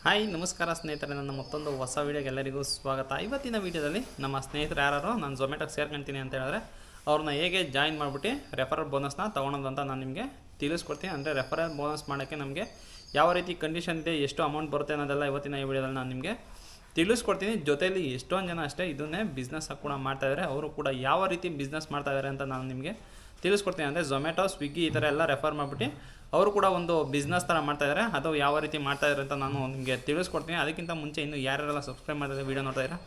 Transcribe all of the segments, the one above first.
Hi ನಮಸ್ಕಾರ ಸ್ನೇಹಿತರೆ, ನನ್ನ ಮತ್ತೊಂದು ಹೊಸ ವೀಡಿಯೋಗೆ ಎಲ್ಲರಿಗೂ ಸ್ವಾಗತ. ಇವತ್ತಿನ ವೀಡಿಯೋದಲ್ಲಿ ನಮ್ಮ ಸ್ನೇಹಿತರು ಯಾರು ನಾನು ಝೊಮ್ಯಾಟೋಗೆ ಸೇರ್ಕೊಳ್ತೀನಿ ಅಂತ ಹೇಳಿದ್ರೆ ಅವ್ರನ್ನ ಹೇಗೆ ಜಾಯಿನ್ ಮಾಡಿಬಿಟ್ಟು ರೆಫರಲ್ ಬೋನಸ್ನ ತೊಗೊಳೋದು ಅಂತ ನಾನು ನಿಮಗೆ ತಿಳಿಸ್ಕೊಡ್ತೀನಿ. ಅಂದರೆ ರೆಫರಲ್ ಬೋನಸ್ ಮಾಡೋಕ್ಕೆ ನಮಗೆ ಯಾವ ರೀತಿ ಕಂಡೀಷನ್ ಇದೆ, ಎಷ್ಟು ಅಮೌಂಟ್ ಬರುತ್ತೆ ಅನ್ನೋದೆಲ್ಲ ಇವತ್ತಿನ ಈ ವಿಡಿಯೋದಲ್ಲಿ ನಾನು ನಿಮಗೆ ತಿಳಿಸ್ಕೊಡ್ತೀನಿ. ಜೊತೆಯಲ್ಲಿ ಎಷ್ಟೊಂದು ಜನ ಅಷ್ಟೇ ಇದನ್ನೇ ಬಿಸ್ನೆಸ್ ಕೂಡ ಮಾಡ್ತಾಯಿದ್ದಾರೆ, ಅವರು ಕೂಡ ಯಾವ ರೀತಿ ಬಿಸ್ನೆಸ್ ಮಾಡ್ತಾಯಿದ್ದಾರೆ ಅಂತ ನಾನು ನಿಮಗೆ ತಿಳಿಸ್ಕೊಡ್ತೀನಿ. ಅಂದರೆ ಝೊಮ್ಯಾಟೊ, ಸ್ವಿಗ್ಗಿ ಈ ಥರ ಎಲ್ಲ ರೆಫರ್ ಮಾಡಿಬಿಟ್ಟು ಅವರು ಕೂಡ ಒಂದು ಬಿಸ್ನೆಸ್ ಥರ ಮಾಡ್ತಾಯಿದ್ದಾರೆ. ಅದು ಯಾವ ರೀತಿ ಮಾಡ್ತಾಯಿದ್ದಾರೆ ಅಂತ ನಾನು ನಿಮಗೆ ತಿಳಿಸ್ಕೊಡ್ತೀನಿ. ಅದಕ್ಕಿಂತ ಮುಂಚೆ ಇನ್ನು ಯಾರೆಲ್ಲ ಸಬ್ಸ್ಕ್ರೈಬ್ ಮಾಡಿದ್ರೆ ವೀಡಿಯೋ ನೋಡ್ತಾ ಇದ್ದಾರೆ,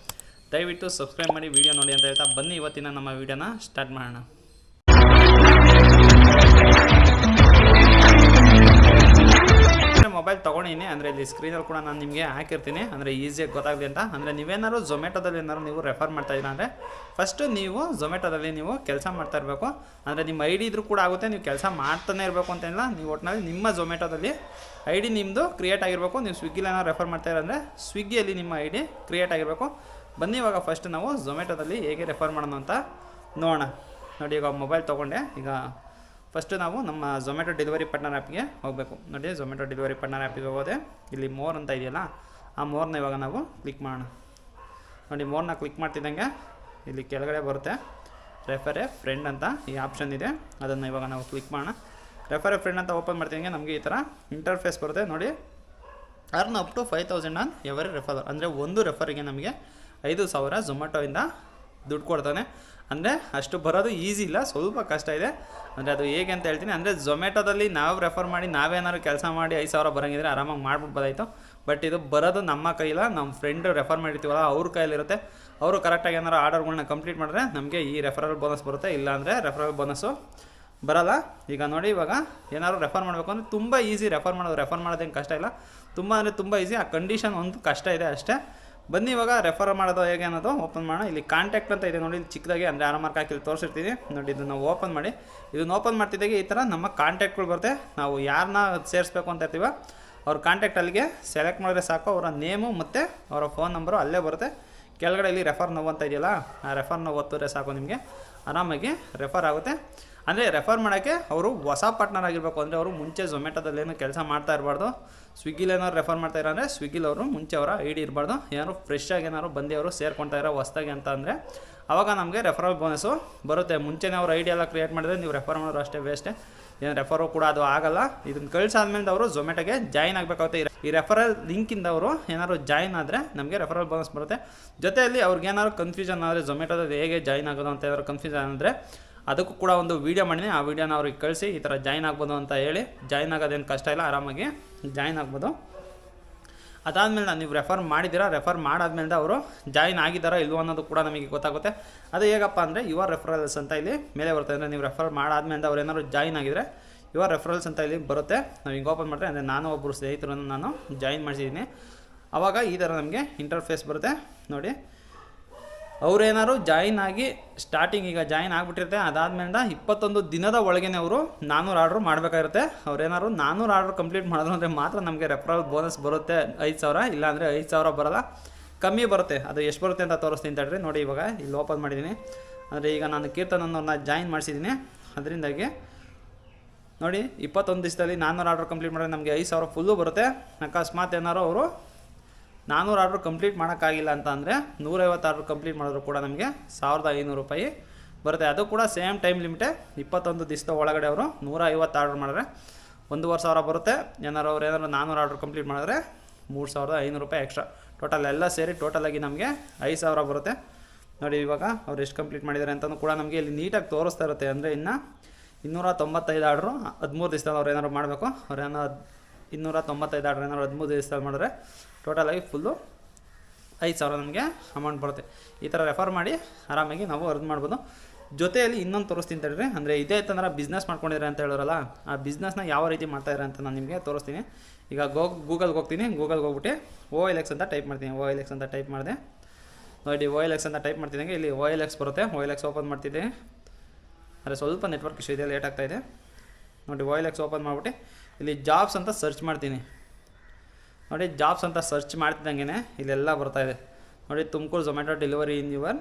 ದಯವಿಟ್ಟು ಸಬ್ಸ್ಕ್ರೈಬ್ ಮಾಡಿ ವೀಡಿಯೋ ನೋಡಿ ಅಂತ ಹೇಳ್ತಾ ಬನ್ನಿ ಇವತ್ತಿನ ನಮ್ಮ ವೀಡಿಯೋನ ಸ್ಟಾರ್ಟ್ ಮಾಡೋಣ. ಮೊಬೈಲ್ ತೊಗೊಂಡಿನಿ ಅಂದರೆ ಇಲ್ಲಿ ಸ್ಕ್ರೀನಲ್ಲಿ ಕೂಡ ನಾನು ನಿಮಗೆ ಹಾಕಿರ್ತೀನಿ, ಅಂದರೆ ಈಸಿಯಾಗಿ ಗೊತ್ತಾಗಲಿ ಅಂತ. ಅಂದರೆ ನೀವೇನಾದ್ರು ಝೊಮ್ಯಾಟೋದಲ್ಲಿ ಏನಾದ್ರು ನೀವು ರೆಫರ್ ಮಾಡ್ತಾಯಿದ್ದೀರಾ ಅಂದರೆ ಫಸ್ಟು ನೀವು ಝೊಮ್ಯಾಟೋದಲ್ಲಿ ನೀವು ಕೆಲಸ ಮಾಡ್ತಾ ಇರಬೇಕು. ಅಂದರೆ ನಿಮ್ಮ ಐ ಡಿ ಇದ್ರೂ ಕೂಡ ಆಗುತ್ತೆ, ನೀವು ಕೆಲಸ ಮಾಡ್ತಾನೆ ಇರಬೇಕು ಅಂತೇನಿಲ್ಲ. ನೀವು ಒಟ್ಟಿನಲ್ಲಿ ನಿಮ್ಮ ಝೊಮ್ಯಾಟೋದಲ್ಲಿ ಐ ಡಿ ನಿಮ್ಮದು ಕ್ರಿಯೇಟ್ ಆಗಿರಬೇಕು. ನೀವು ಸ್ವಿಗ್ಗಿಲಿ ಏನಾದ್ರು ರೆಫರ್ ಮಾಡ್ತಾಯಿರ ಅಂದರೆ ಸ್ವಿಗ್ಗಿಯಲ್ಲಿ ನಿಮ್ಮ ಐ ಡಿ ಕ್ರಿಯೇಟ್ ಆಗಿರಬೇಕು. ಬನ್ನಿ ಇವಾಗ ಫಸ್ಟ್ ನಾವು ಝೊಮ್ಯಾಟೋದಲ್ಲಿ ಹೇಗೆ ರೆಫರ್ ಮಾಡೋಣ ಅಂತ ನೋಡೋಣ. ನೋಡಿ, ಈಗ ಮೊಬೈಲ್ ತೊಗೊಂಡೆ. ಈಗ ಫಸ್ಟು ನಾವು ನಮ್ಮ ಝೊಮ್ಯಾಟೊ ಡೆಲಿವರಿ ಪಾರ್ಟ್ನರ್ ಆ್ಯಪ್ಗೆ ಹೋಗಬೇಕು. ನೋಡಿ, ಝೊಮ್ಯಾಟೊ ಡೆಲಿವರಿ ಪಾರ್ಟ್ನರ್ ಆ್ಯಪಿಗೆ ಹೋಗೋದೆ. ಇಲ್ಲಿ ಮೋರ್ ಅಂತ ಇದೆಯಲ್ಲ, ಆ ಮೋರ್ನ ಇವಾಗ ನಾವು ಕ್ಲಿಕ್ ಮಾಡೋಣ. ನೋಡಿ, ಮೋರ್ನ ಕ್ಲಿಕ್ ಮಾಡ್ತಿದ್ದಂಗೆ ಇಲ್ಲಿ ಕೆಳಗಡೆ ಬರುತ್ತೆ ರೆಫರ್ ಎ ಫ್ರೆಂಡ್ ಅಂತ ಈ ಆಪ್ಷನ್ ಇದೆ, ಅದನ್ನು ಇವಾಗ ನಾವು ಕ್ಲಿಕ್ ಮಾಡೋಣ. ರೆಫರ್ ಎ ಫ್ರೆಂಡ್ ಅಂತ ಓಪನ್ ಮಾಡ್ತಿದ್ದಂಗೆ ನಮಗೆ ಈ ಥರ ಇಂಟರ್ಫೇಸ್ ಬರುತ್ತೆ. ನೋಡಿ, earn up to 5,000 on every refer. ಅಂದರೆ ಒಂದು ರೆಫರಿಗೆ ನಮಗೆ 5,000 ಝೊಮ್ಯಾಟೊಯಿಂದ ದುಡ್ಡು ಕೊಡ್ತಾನೆ. ಅಂದರೆ ಅಷ್ಟು ಬರೋದು ಈಸಿ ಇಲ್ಲ, ಸ್ವಲ್ಪ ಕಷ್ಟ ಇದೆ. ಅಂದರೆ ಅದು ಹೇಗೆ ಅಂತ ಹೇಳ್ತೀನಿ. ಅಂದರೆ ಝೊಮ್ಯಾಟೋದಲ್ಲಿ ನಾವು ರೆಫರ್ ಮಾಡಿ ನಾವೇನಾದ್ರು ಕೆಲಸ ಮಾಡಿ 5,000 ಬರೋಂಗಿದ್ರೆ ಆರಾಮಾಗಿ ಮಾಡ್ಬಿಡ್ಬೋದಾಯಿತು. ಬಟ್ ಇದು ಬರೋದು ನಮ್ಮ ಕೈಯಿಲ್ಲ, ನಮ್ಮ ಫ್ರೆಂಡು ರೆಫರ್ ಮಾಡಿರ್ತೀವಲ್ಲ ಅವ್ರ ಕೈಯಲ್ಲಿರುತ್ತೆ. ಅವರು ಕರೆಕ್ಟಾಗಿ ಏನಾರು ಆರ್ಡರ್ಗಳನ್ನ ಕಂಪ್ಲೀಟ್ ಮಾಡಿದ್ರೆ ನಮಗೆ ಈ ರೆಫರಲ್ ಬೋನಸ್ ಬರುತ್ತೆ, ಇಲ್ಲಾಂದರೆ ರೆಫರಲ್ ಬೋನಸ್ಸು ಬರೋಲ್ಲ. ಈಗ ನೋಡಿ, ಇವಾಗ ಏನಾದ್ರು ರೆಫರ್ ಮಾಡಬೇಕು ಅಂದರೆ ತುಂಬ ಈಸಿ ರೆಫರ್ ಮಾಡೋದೇನು ಕಷ್ಟ ಇಲ್ಲ, ತುಂಬ ಅಂದರೆ ತುಂಬ ಈಸಿ. ಆ ಕಂಡೀಷನ್ ಒಂದು ಕಷ್ಟ ಇದೆ ಅಷ್ಟೇ. ಬನ್ನಿ ಇವಾಗ ರೆಫರ್ ಮಾಡೋದು ಹೇಗೆ ಅನ್ನೋದು ಓಪನ್ ಮಾಡೋಣ. ಇಲ್ಲಿ ಕಾಂಟ್ಯಾಕ್ಟ್ ಅಂತ ಇದೆ ನೋಡಿ, ಇಲ್ಲಿ ಚಿಕ್ಕದಾಗಿ ಅಂದರೆ ಆರೋ ಮಾರ್ಕ್ ಹಾಕಿ ತೋರಿಸಿರ್ತೀನಿ ನೋಡಿ. ಇದನ್ನು ಓಪನ್ ಮಾಡಿ, ಇದನ್ನು ಓಪನ್ ಮಾಡ್ತಿದ್ದಾಗೆ ಈ ಥರ ನಮ್ಮ ಕಾಂಟ್ಯಾಕ್ಟ್ಗಳು ಬರುತ್ತೆ. ನಾವು ಯಾರನ್ನ ಸೇರಿಸ್ಬೇಕು ಅಂತ ಇರ್ತೀವ ಅವ್ರ ಕಾಂಟ್ಯಾಕ್ಟ್ ಅಲ್ಲಿಗೆ ಸೆಲೆಕ್ಟ್ ಮಾಡಿದ್ರೆ ಸಾಕು. ಅವರ ನೇಮು ಮತ್ತು ಅವರ ಫೋನ್ ನಂಬರು ಅಲ್ಲೇ ಬರುತ್ತೆ. ಕೆಳಗಡೆ ಇಲ್ಲಿ ರೆಫರ್ ನೋವು ಅಂತ ಇದೆಯಲ್ಲ, ಆ ರೆಫರ್ ನೋವು ಒತ್ತಿದ್ರೆ ಸಾಕು, ನಿಮಗೆ ಆರಾಮಾಗಿ ರೆಫರ್ ಆಗುತ್ತೆ. ಅಂದರೆ ರೆಫರ್ ಮಾಡೋಕ್ಕೆ ಅವರು ಹೊಸ ಪಾರ್ಟ್ನರ್ ಆಗಿರಬೇಕು. ಅಂದರೆ ಅವರು ಮುಂಚೆ ಝೊಮ್ಯಾಟೋದಲ್ಲೇನು ಕೆಲಸ ಮಾಡ್ತಾ ಇರಬಾರ್ದು. ಸ್ವಿಗ್ಗಿಲಿ ಏನಾದ್ರು ರೆಫರ್ ಮಾಡ್ತಾಯಿರೋ ಅಂದರೆ ಸ್ವಿಗ್ಗಿಲಿ ಅವರು ಮುಂಚೆ ಅವರ ಐ ಡಿ ಇರಬಾರ್ದು. ಏನಾದ್ರು ಫ್ರೆಶ್ ಆಗಿ ಏನಾದ್ರು ಬಂದು ಅವರು ಸೇರ್ಕೊಳ್ತಾ ಇರೋ ಹೊಸ್ದಾಗಿ ಅಂತ ಅಂದರೆ ಆವಾಗ ನಮಗೆ ರೆಫರಲ್ ಬೋನಸ್ಸು ಬರುತ್ತೆ. ಮುಂಚೆನೇ ಅವ್ರು ಐ ಡಿ ಎಲ್ಲ ಕ್ರಿಯೇಟ್ ಮಾಡಿದ್ರೆ ನೀವು ರೆಫರ್ ಮಾಡೋರು ಅಷ್ಟೇ ವೇಸ್ಟೇ, ಏನು ರೆಫರು ಕೂಡ ಅದು ಆಗೋಲ್ಲ. ಇದನ್ನು ಕಳಿಸಾದ್ಮೇಲೆ ಅವರು ಝೊಮ್ಯಾಟೋಗೆ ಜಾಯಿನ್ ಆಗಬೇಕಾಗುತ್ತೆ. ಈ ರೆಫರಲ್ ಲಿಂಕಿಂದ ಅವರು ಏನಾದ್ರು ಜಾಯಿನ್ ಆದರೆ ನಮಗೆ ರೆಫರಲ್ ಬೋನಸ್ ಬರುತ್ತೆ. ಜೊತೆಯಲ್ಲಿ ಅವ್ರಿಗೇನಾದ್ರು ಕನ್ಫ್ಯೂಷನ್ ಆದರೆ ಝೊಮ್ಯಾಟೋದಲ್ಲಿ ಹೇಗೆ ಜಾಯಿನ್ ಆಗೋದು ಅಂತ ಏನಾದ್ರು ಕನ್ಫ್ಯೂಷನ್ ಅಂದರೆ ಅದಕ್ಕೂ ಕೂಡ ಒಂದು ವೀಡಿಯೋ ಮಾಡಿದ್ದೀನಿ. ಆ ವೀಡಿಯೋನ ಅವ್ರಿಗೆ ಕಳಿಸಿ ಈ ಥರ ಜಾಯಿನ್ ಆಗ್ಬೋದು ಅಂತ ಹೇಳಿ, ಜಾಯಿನ್ ಆಗೋದೇನು ಕಷ್ಟ ಇಲ್ಲ, ಆರಾಮಾಗಿ ಜಾಯಿನ್ ಆಗ್ಬೋದು. ಅದಾದಮೇಲೆ ನೀವು ರೆಫರ್ ಮಾಡಿದ್ದೀರಾ, ರೆಫರ್ ಮಾಡಾದ್ಮೇಲೆ ಅವರು ಜಾಯಿನ್ ಆಗಿದ್ದಾರಾ ಇಲ್ವೋ ಅನ್ನೋದು ಕೂಡ ನಮಗೆ ಗೊತ್ತಾಗುತ್ತೆ. ಅದು ಹೇಗಪ್ಪ ಅಂದರೆ ಯುವರ್ ರೆಫರಲ್ಸ್ ಅಂತ ಇಲ್ಲಿ ಮೇಲೆ ಬರುತ್ತೆ. ಅಂದರೆ ನೀವು ರೆಫರ್ ಮಾಡಾದ್ಮೇಲೆ ಅವ್ರು ಏನಾದ್ರು ಜಾಯಿನ್ ಆಗಿದರೆ ಯುವರ್ ರೆಫರಲ್ಸ್ ಅಂತ ಇಲ್ಲಿ ಬರುತ್ತೆ. ನಾವು ಹಿಂಗೆ ಓಪನ್ ಮಾಡಿದ್ರೆ ಅಂದರೆ ನಾನು ಒಬ್ಬರು ಸ್ನೇಹಿತರನ್ನು ನಾನು ಜಾಯಿನ್ ಮಾಡಿಸಿದ್ದೀನಿ. ಆವಾಗ ಈ ಥರ ನಮಗೆ ಇಂಟರ್ಫೇಸ್ ಬರುತ್ತೆ ನೋಡಿ. ಅವರೇನಾದ್ರು ಜಾಯಿನ್ ಆಗಿ ಸ್ಟಾರ್ಟಿಂಗ್ ಈಗ ಜಾಯಿನ್ ಆಗಿಬಿಟ್ಟಿರುತ್ತೆ, ಅದಾದಮೇಲೆ 21 ದಿನದ ಒಳಗೇ ಅವರು 400 ಆರ್ಡ್ರ್ ಮಾಡಬೇಕಾಗಿರುತ್ತೆ. ಅವ್ರೇನಾದ್ರು 400 ಆರ್ಡ್ರ್ ಕಂಪ್ಲೀಟ್ ಮಾಡಿದ್ರು ಅಂದರೆ ಮಾತ್ರ ನಮಗೆ ರೆಫರಲ್ ಬೋನಸ್ ಬರುತ್ತೆ 5,000, ಇಲ್ಲಾಂದರೆ 5,000 ಬರೋಲ್ಲ, ಕಮ್ಮಿ ಬರುತ್ತೆ. ಅದು ಎಷ್ಟು ಬರುತ್ತೆ ಅಂತ ತೋರಿಸ್ತೀನಿ ತಡ್ರಿ. ನೋಡಿ, ಇವಾಗ ಇಲ್ಲಿ ಓಪನ್ ಮಾಡಿದ್ದೀನಿ. ಅಂದರೆ ಈಗ ನಾನು ಕೀರ್ತನ್ ಅನ್ನೋರನ್ನ ಜಾಯಿನ್ ಮಾಡಿಸಿದ್ದೀನಿ. ಅದರಿಂದಾಗಿ ನೋಡಿ 21 ದಿವಸದಲ್ಲಿ 400 ಆರ್ಡ್ರ್ ಕಂಪ್ಲೀಟ್ ಮಾಡಿದ್ರೆ ನಮಗೆ 5,000 ಫುಲ್ಲು ಬರುತ್ತೆ. ಅಕಸ್ಮಾತ್ ಏನಾರು ಅವರು 400 ಆರ್ಡ್ರ್ ಕಂಪ್ಲೀಟ್ ಮಾಡೋಕ್ಕಾಗಿಲ್ಲ ಅಂತ ಅಂದರೆ 150 ಆರ್ಡ್ರ್ ಕಂಪ್ಲೀಟ್ ಮಾಡಿದ್ರು ಕೂಡ ನಮಗೆ 1,500 ರೂಪಾಯಿ ಬರುತ್ತೆ. ಅದು ಕೂಡ ಸೇಮ್ ಟೈಮ್ ಲಿಮಿಟೇ. 21 ದಿವಸದ ಒಳಗಡೆ ಅವರು 150 ಆರ್ಡ್ರ್ ಮಾಡಿದ್ರೆ 1,500 ಬರುತ್ತೆ. ಏನಾರು 400 ಆರ್ಡ್ರ್ ಕಂಪ್ಲೀಟ್ ಮಾಡಿದ್ರೆ 3,500 ರೂಪಾಯಿ ಎಕ್ಸ್ಟ್ರಾ. ಟೋಟಲ್ ಎಲ್ಲ ಸೇರಿ ಟೋಟಲಾಗಿ ನಮಗೆ 5,000 ಬರುತ್ತೆ. ನೋಡಿ, ಇವಾಗ ಅವ್ರು ಎಷ್ಟು ಕಂಪ್ಲೀಟ್ ಮಾಡಿದ್ದಾರೆ ಅಂತಲೂ ಕೂಡ ನಮಗೆ ಇಲ್ಲಿ ನೀಟಾಗಿ ತೋರಿಸ್ತಾ ಇರುತ್ತೆ. ಅಂದರೆ ಇನ್ನು 295 ಆರ್ಡ್ರು 13 ದಿವಸದಲ್ಲಿ ಅವ್ರು ಏನಾದ್ರು ಮಾಡಬೇಕು. ಅವ್ರೇನೋ 295 ಆರ್ಡ್ರ್ ಏನಾದ್ರು 13 ದಿವಸದಲ್ಲಿ ಮಾಡಿದ್ರೆ ಟೋಟಲಾಗಿ ಫುಲ್ಲು 5,000 ನಮಗೆ ಅಮೌಂಟ್ ಬರುತ್ತೆ. ಈ ಥರ ರೆಫರ್ ಮಾಡಿ ಆರಾಮಾಗಿ ನಾವು ಅರ್ನ್ ಮಾಡ್ಬೋದು. ಜೊತೆಯಲ್ಲಿ ಇನ್ನೊಂದು ತೋರಿಸ್ತೀನಿ ತಡ್ರಿ. ಅಂದರೆ ಇದೇ ಥರ ಬಿಸ್ನೆಸ್ ಮಾಡ್ಕೊಂಡಿದ್ರೆ ಅಂತ ಹೇಳೋರಲ್ಲ, ಆ ಬಿಸ್ನೆಸ್ನ ಯಾವ ರೀತಿ ಮಾಡ್ತಾಯಿದ್ದಾರೆ ಅಂತ ನಾನು ನಿಮಗೆ ತೋರಿಸ್ತೀನಿ. ಈಗ ಗೂಗಲ್ಗೆ ಹೋಗ್ತೀನಿ. ಗೂಗಲ್ಗೆ ಹೋಗ್ಬಿಟ್ಟು OLX ಅಂತ ಟೈಪ್ ಮಾಡ್ತೀನಿ. OLX ಅಂತ ಟೈಪ್ ಮಾಡಿದೆ ನೋಡಿ. OLX ಅಂತ ಟೈಪ್ ಮಾಡ್ತಿದ್ದಂಗೆ ಇಲ್ಲಿ OLX ಬರುತ್ತೆ. OLX ಓಪನ್ ಮಾಡ್ತಿದ್ದೀನಿ. ಅಂದರೆ ಸ್ವಲ್ಪ ನೆಟ್ವರ್ಕ್ ಇಶ್ಯೂ ಇದೆ, ಲೇಟ್ ಆಗ್ತಾಯಿದೆ. ನೋಡಿ, OLX ಓಪನ್ ಮಾಡಿಬಿಟ್ಟು ಇಲ್ಲಿ ಜಾಬ್ಸ್ ಅಂತ ಸರ್ಚ್ ಮಾಡ್ತೀನಿ. ನೋಡಿ, ಜಾಬ್ಸ್ ಅಂತ ಸರ್ಚ್ ಮಾಡ್ತಿದ್ದಂಗೆ ಇಲ್ಲೆಲ್ಲ ಬರ್ತಾಯಿದೆ ನೋಡಿ. Tumakuru Zomato delivery in your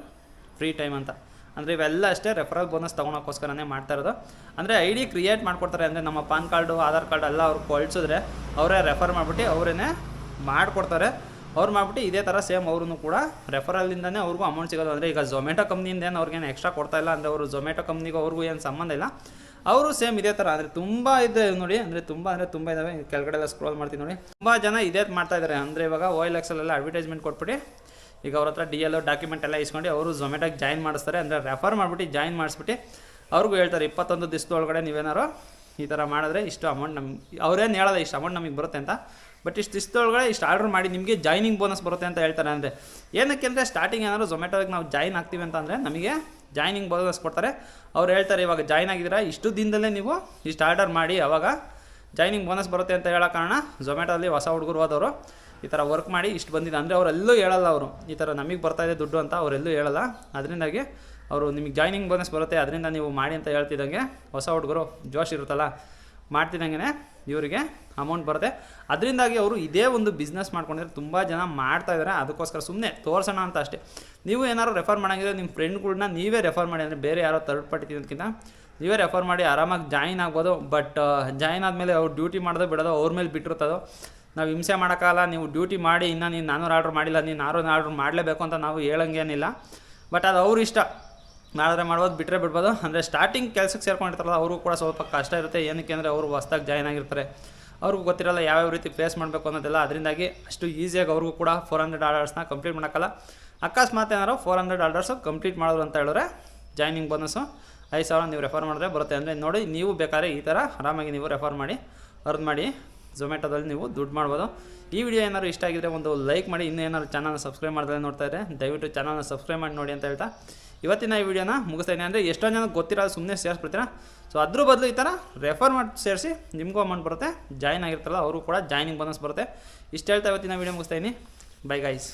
free time ಅಂತ. ಅಂದರೆ ಇವೆಲ್ಲ ಅಷ್ಟೇ ರೆಫರಲ್ ಬೋನಸ್ ತೊಗೊಳಕ್ಕೋಸ್ಕರನೇ ಮಾಡ್ತಾ ಇರೋದು. ಅಂದರೆ ಐ ಡಿ ಕ್ರಿಯೇಟ್ ಮಾಡ್ಕೊಡ್ತಾರೆ. ಅಂದರೆ ನಮ್ಮ ಪಾನ್ ಕಾರ್ಡು, ಆಧಾರ್ ಕಾರ್ಡ್ ಎಲ್ಲ ಅವ್ರು ಕಳಿಸಿದ್ರೆ ಅವರೇ ರೆಫರ್ ಮಾಡಿಬಿಟ್ಟು ಅವರೇ ಮಾಡಿಕೊಡ್ತಾರೆ. ಅವ್ರು ಮಾಡಿಬಿಟ್ಟು ಇದೇ ಥರ ಸೇಮ್ ಅವ್ರೂ ಕೂಡ ರೆಫರಲ್ಲಿಂದನೇ ಅವ್ರಿಗೂ ಅಮೌಂಟ್ ಸಿಗೋದು. ಅಂದರೆ ಈಗ ಝೊಮ್ಯಾಟೊ ಕಂಪ್ನಿಯಿಂದ ಏನು ಅವ್ರಿಗೇನು ಎಕ್ಸ್ಟ್ರಾ ಕೊಡ್ತಾ ಇಲ್ಲ, ಅಂದರೆ ಅವರು ಝೊಮ್ಯಾಟೊ ಕಂಪ್ನಿಗೂ ಅವ್ರಿಗೂ ಏನು ಸಂಬಂಧ ಇಲ್ಲ. ಅವರು ಸೇಮ್ ಇದೇ ಥರ ಅಂದರೆ ತುಂಬ ಇದೆ ನೋಡಿ, ಅಂದರೆ ತುಂಬ ಇದ್ದಾವೆ. ಕೆಳಗಡೆ ಎಲ್ಲ ಸ್ಕ್ರೋಲ್ ಮಾಡ್ತೀನಿ ನೋಡಿ, ತುಂಬ ಜನ ಇದೇ ಮಾಡ್ತಾ ಇದ್ದಾರೆ. ಅಂದರೆ ಇವಾಗ OLX ಅಲ್ಲೆಲ್ಲ ಅಡ್ವರ್ಟೈಸ್ಮೆಂಟ್ ಕೊಟ್ಬಿಟ್ಟು ಈಗ ಅವ್ರ ಹತ್ರ DL ಡಾಕ್ಯುಮೆಂಟ್ ಎಲ್ಲ ಇಸ್ಕೊಂಡು ಅವರು ಝೊಮ್ಯಾಟೋಗೆ ಜಾಯಿನ್ ಮಾಡಿಸ್ತಾರೆ. ಅಂದರೆ ರೆಫರ್ ಮಾಡಿಬಿಟ್ಟು ಜಾಯಿನ್ ಮಾಡಿಸ್ಬಿಟ್ಟು ಅವ್ರಿಗೂ ಹೇಳ್ತಾರೆ 21 ದಿವಸದೊಳಗಡೆ ನೀವೇನಾರು ಈ ಥರ ಮಾಡಿದ್ರೆ ಇಷ್ಟು ಅಮೌಂಟ್ ನಮ್ಗೆ, ಅವ್ರೇನು ಹೇಳೋಲ್ಲ ಇಷ್ಟು ಅಮೌಂಟ್ ನಮಗೆ ಬರುತ್ತೆ ಅಂತ, ಬಟ್ ಇಷ್ಟು ದಿವಸದೊಳಗಡೆ ಇಷ್ಟು ಆರ್ಡ್ರ್ ಮಾಡಿ ನಿಮಗೆ ಜಾಯ್ನಿಂಗ್ ಬೋನಸ್ ಬರುತ್ತೆ ಅಂತ ಹೇಳ್ತಾರೆ. ಅಂದರೆ ಏನಕ್ಕೆ ಅಂದರೆ ಸ್ಟಾರ್ಟಿಂಗ್ ಏನಾದ್ರು ಝೊಮ್ಯಾಟೋಗೆ ನಾವು ಜಾಯಿನ್ ಆಗ್ತೀವಿ ಅಂತ ಅಂದರೆ ನಮಗೆ ಜಾಯ್ನಿಂಗ್ ಬೋನಸ್ ಕೊಡ್ತಾರೆ. ಅವ್ರು ಹೇಳ್ತಾರೆ ಇವಾಗ ಜಾಯ್ನ್ ಆಗಿದ್ದೀರಾ ಇಷ್ಟು ದಿನದಲ್ಲೇ ನೀವು ಇಷ್ಟು ಆರ್ಡರ್ ಮಾಡಿ ಅವಾಗ ಜಾಯ್ನಿಂಗ್ ಬೋನಸ್ ಬರುತ್ತೆ ಅಂತ ಹೇಳೋ ಕಾರಣ ಝೊಮ್ಯಾಟೋದಲ್ಲಿ ಹೊಸ ಹುಡುಗರು ಹೋದವರು ಈ ಥರ ವರ್ಕ್ ಮಾಡಿ ಇಷ್ಟು ಬಂದಿದೆ ಅಂದರೆ ಅವರೆಲ್ಲೂ ಹೇಳಲ್ಲ. ಅವರು ಈ ಥರ ನಮಗೆ ಬರ್ತಾಯಿದೆ ದುಡ್ಡು ಅಂತ ಅವರೆಲ್ಲೂ ಹೇಳಲ್ಲ. ಅದರಿಂದಾಗಿ ಅವರು ನಿಮಗೆ ಜಾಯ್ನಿಂಗ್ ಬೋನಸ್ ಬರುತ್ತೆ ಅದರಿಂದ ನೀವು ಮಾಡಿ ಅಂತ ಹೇಳ್ತಿದ್ದಂಗೆ ಹೊಸ ಹುಡುಗರು ಜೋಶ್ ಇರುತ್ತಲ್ಲ ಮಾಡ್ತಿದ್ದಂಗೆ ಇವರಿಗೆ ಅಮೌಂಟ್ ಬರುತ್ತೆ. ಅದರಿಂದಾಗಿ ಅವರು ಇದೇ ಒಂದು ಬಿಸ್ನೆಸ್ ಮಾಡ್ಕೊಂಡಿದ್ರೆ ತುಂಬ ಜನ ಮಾಡ್ತಾಯಿದ್ದಾರೆ. ಅದಕ್ಕೋಸ್ಕರ ಸುಮ್ಮನೆ ತೋರಿಸೋಣ ಅಂತ ಅಷ್ಟೇ. ನೀವು ಏನಾದ್ರು ರೆಫರ್ ಮಾಡೋಂಗಿದ್ರೆ ನಿಮ್ಮ ಫ್ರೆಂಡ್ಗಳನ್ನ ನೀವೇ ರೆಫರ್ ಮಾಡಿ, ಅಂದರೆ ಬೇರೆ ಯಾರೋ ಥರ್ಡ್ ಪಾರ್ಟಿ ತಿನ್ನೋದಕ್ಕಿಂತ ನೀವೇ ರೆಫರ್ ಮಾಡಿ ಆರಾಮಾಗಿ ಜಾಯಿನ್ ಆಗ್ಬೋದು. ಬಟ್ ಜಾಯಿನ್ ಆದಮೇಲೆ ಅವ್ರು ಡ್ಯೂಟಿ ಮಾಡೋದು ಬಿಡೋದು ಅವ್ರ ಮೇಲೆ ಬಿಟ್ಟಿರ್ತದೋ. ನಾವು ಹಿಂಸೆ ಮಾಡೋಕ್ಕಾಗಲ್ಲ, ನೀವು ಡ್ಯೂಟಿ ಮಾಡಿ ಇನ್ನೂ ನೀನು 400 ಆರ್ಡ್ರ್ ಮಾಡಿಲ್ಲ, ನೀನು 600 ಆರ್ಡ್ರ್ ಮಾಡಲೇಬೇಕು ಅಂತ ನಾವು ಹೇಳೋಂಗೇನಿಲ್ಲ. ಬಟ್ ಅದು ಅವ್ರ ಇಷ್ಟ, ಮಾಡಿದ್ರೆ ಮಾಡ್ಬೋದು ಬಿಟ್ಟರೆ ಬಿಡ್ಬೋದು. ಅಂದರೆ ಸ್ಟಾರ್ಟಿಂಗ್ ಕೆಲಸಕ್ಕೆ ಸೇರ್ಕೊಂಡಿರ್ತಾರಲ್ಲ ಅವ್ರಿಗೂ ಕೂಡ ಸ್ವಲ್ಪ ಕಷ್ಟ ಇರುತ್ತೆ. ಏನಕ್ಕೆ ಅಂದರೆ ಅವರು ಹೊಸ್ದಾಗಿ ಜಾಯ್ನ್ ಆಗಿರ್ತಾರೆ, ಅವ್ರಿಗೂ ಗೊತ್ತಿರಲ್ಲ ಯಾವ್ಯಾವ ರೀತಿ ಫೇಸ್ ಮಾಡಬೇಕು ಅನ್ನೋದೆಲ್ಲ. ಅದರಿಂದಾಗಿ ಅಷ್ಟು ಈಸಿಯಾಗಿ ಅವ್ರಿಗೂ ಕೂಡ 400 ಆರ್ಡರ್ಸ್ನ ಕಂಪ್ಲೀಟ್ ಮಾಡೋಕ್ಕಲ್ಲ. ಅಕಸ್ಮಾತ್ ಏನಾರು 400 ಆರ್ಡರ್ಸು ಕಂಪ್ಲೀಟ್ ಮಾಡೋದು ಅಂತ ಹೇಳಿದ್ರೆ ಜಾಯ್ನಿಂಗ್ ಬೋನಸ್ಸು 5,000 ನೀವು ರೆಫರ್ ಮಾಡಿದ್ರೆ ಬರುತ್ತೆ. ಅಂದರೆ ನೋಡಿ, ನೀವು ಬೇಕಾದ್ರೆ ಈ ಥರ ಆರಾಮಾಗಿ ನೀವು ರೆಫರ್ ಮಾಡಿ ಅರ್ನ್ ಮಾಡಿ ಝೊಮ್ಯಾಟೋದಲ್ಲಿ ನೀವು ದುಡ್ಡು ಮಾಡ್ಬೋದು. ಈ ವಿಡಿಯೋ ಏನಾದ್ರು ಇಷ್ಟ ಆಗಿದ್ರೆ ಒಂದು ಲೈಕ್ ಮಾಡಿ. ಇನ್ನೂ ಏನಾದ್ರು ಚಾನಲ್ನ ಸಬ್ಸ್ಕ್ರೈಬ್ ಮಾಡಿದ್ರೆ ನೋಡ್ತಾ ಇದ್ದರೆ ದಯವಿಟ್ಟು ಚಾನಲ್ನ ಸಬ್ಸ್ಕ್ರೈಬ್ ಮಾಡಿ ನೋಡಿ ಅಂತ ಹೇಳ್ತಾ ಇವತ್ತಿನ ಈ ವಿಡಿಯೋನ ಮುಗಿಸ್ತಾ ಇದ್ದೀನಿ. ಅಂದರೆ ಎಷ್ಟೊಂದು ಜನ ಗೊತ್ತಿರೋದು ಸುಮ್ಮನೆ ಸೇರಿಸ್ಬಿಡ್ತೀರಾ. ಸೊ ಅದ್ರ ಬದಲು ಈ ಥರ ರೆಫರ್ ಮಾಡಿ ಸೇರಿಸಿ ನಿಮಗೂ ಅಮೌಂಟ್ ಬರುತ್ತೆ. ಜಾಯ್ನ್ ಆಗಿರ್ತಾರಲ್ಲ ಅವರು ಕೂಡ ಜಾಯ್ನಿಂಗ್ ಬೋನಸ್ ಬರುತ್ತೆ. ಇಷ್ಟು ಹೇಳ್ತಾ ಇವತ್ತಿನ ವಿಡಿಯೋ ಮುಗಿಸ್ತಾ ಇದ್ದೀನಿ. Bye guys.